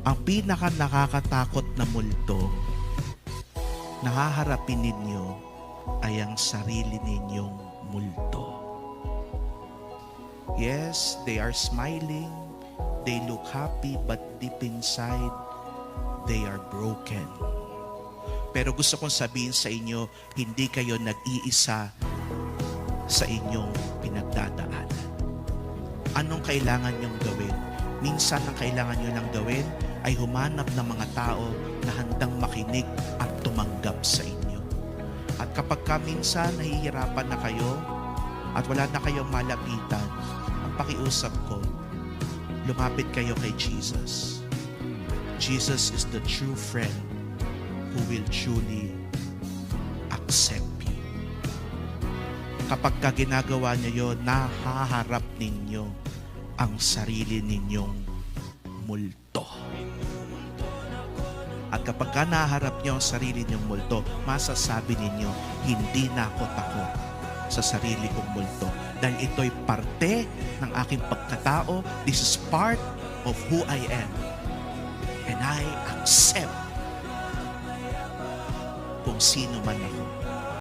Ang pinaka nakakatakot na multo na haharapin ninyo ay ang sarili ninyong multo. Yes, they are smiling, they look happy, but deep inside, they are broken. Pero gusto kong sabihin sa inyo, hindi kayo nag-iisa sa inyong pinagdadaanan. Anong kailangan nyong gawin? Minsan ang kailangan nyo lang gawin ay humanap ng mga tao na handang makinig at tumanggap sa inyo. At kapag minsan nahihirapan na kayo at wala na kayong malapitan, ang pakiusap ko, lumapit kayo kay Jesus. Jesus is the true friend who will truly accept you. Kapag ginagawa niyo yun, nahaharap ninyo ang sarili ninyong multo. At kapag naharap niyo ang sarili ninyong multo, masasabi ninyo, hindi na ako takot sa sarili kong multo. Dahil ito'y parte ng aking pagkatao. This is part of who I am. And I accept kung sino man ako.